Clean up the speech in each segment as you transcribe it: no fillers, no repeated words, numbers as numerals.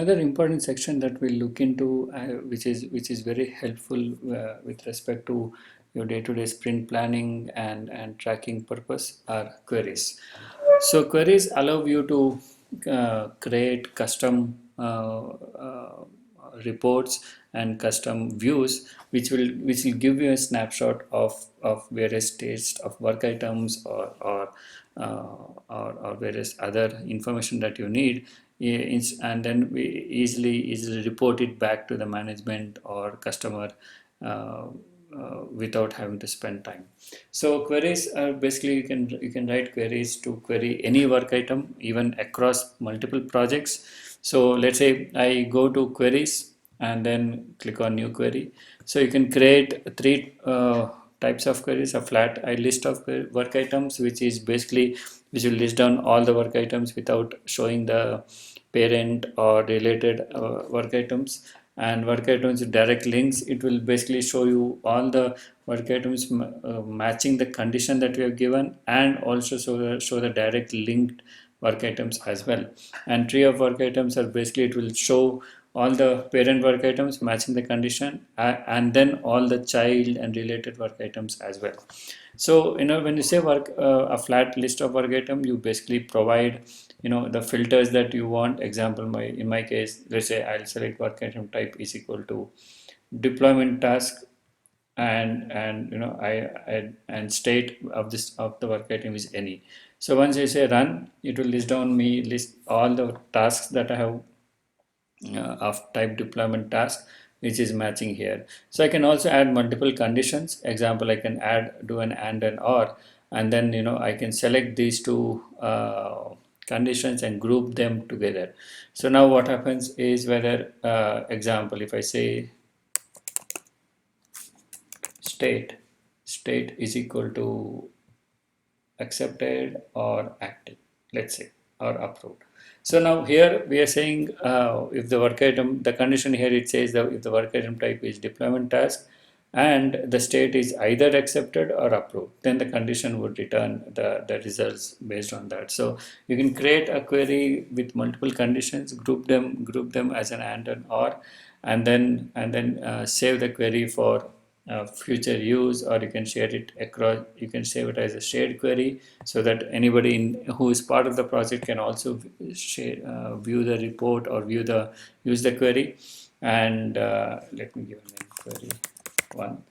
Another important section that we'll look into, which is very helpful with respect to your day-to-day sprint planning and tracking purpose, are queries. So queries allow you to create custom reports and custom views, which will give you a snapshot of various states of work items, or various other information that you need. And then we easily report it back to the management or customer without having to spend time. So queries are basically, you can write queries to query any work item even across multiple projects. So let's say I go to queries and then click on new query. So you can create three types of queries: a flat list of work items, which will list down all the work items without showing the parent or related work items. And work items with direct links, it will basically show you all the work items matching the condition that we have given, and also show the direct linked work items as well. And tree of work items are basically, it will show all the parent work items matching the condition, and then all the child and related work items as well. So when you say a flat list of work item, you basically provide the filters that you want. Example, in my case, let's say I'll select work item type is equal to deployment task, and state of the work item is any. So once I say run, it will list all the tasks that I have of type deployment task, which is matching here. So I can also add multiple conditions. Example, I can do an and or, and then I can select these two conditions and group them together. So now what happens is, whether example, if I say state is equal to accepted or active, let's say, or approved. So now here we are saying, if the work item, the condition here, it says that if the work item type is deployment task and the state is either accepted or approved, then the condition would return the results based on that. So you can create a query with multiple conditions, group them as an and or, and then save the query for future use, or you can share it across. You can save it as a shared query, so that anybody who is part of the project can also view the report or use the query. And let me give a name, query 1.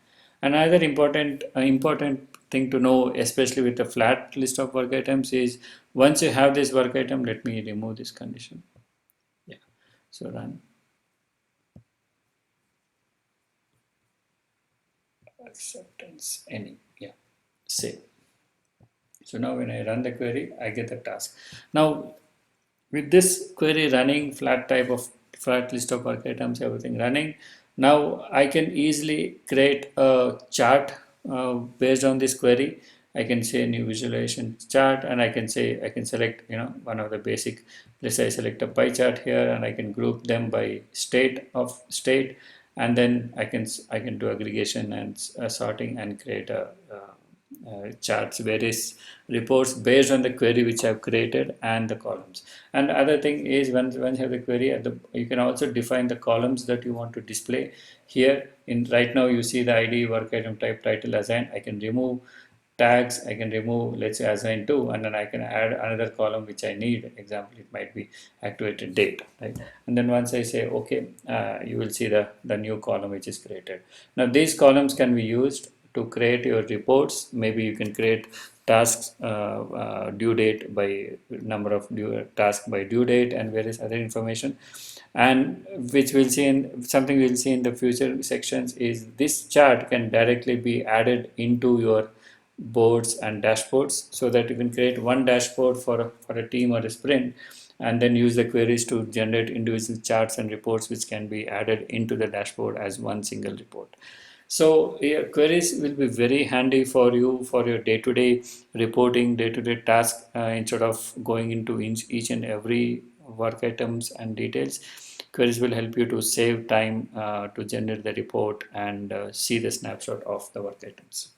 Another important thing to know, especially with a flat list of work items, is once you have this work item, let me remove this condition. Yeah, so run. Acceptance any, yeah, save. So now when I run the query, I get the task. Now with this query running, flat list of work items, everything running, now I can easily create a chart based on this query. I can say new visualization chart, and I can select one of the basic. Let's say I select a pie chart here, and I can group them by state, and then I can do aggregation and sorting and create a charts, various reports based on the query which I've created and the columns. And other thing is, once you have the query, you can also define the columns that you want to display. Here right now you see the ID, work item type, title, assign. I can remove tags. I can remove, let's say, assign to, and then I can add another column which I need. Example, it might be activated date, right? And then once I say okay, you will see the new column which is created. Now these columns can be used to create your reports. Maybe you can create tasks, due date by number of tasks by due date, and various other information. And which we'll see in something we'll see in the future sections, is this chart can directly be added into your boards and dashboards, so that you can create one dashboard for a team or a sprint, and then use the queries to generate individual charts and reports, which can be added into the dashboard as one single report. So queries will be very handy for you for your day-to-day reporting, day-to-day task, instead of going into each and every work items and details. Queries will help you to save time to generate the report and see the snapshot of the work items.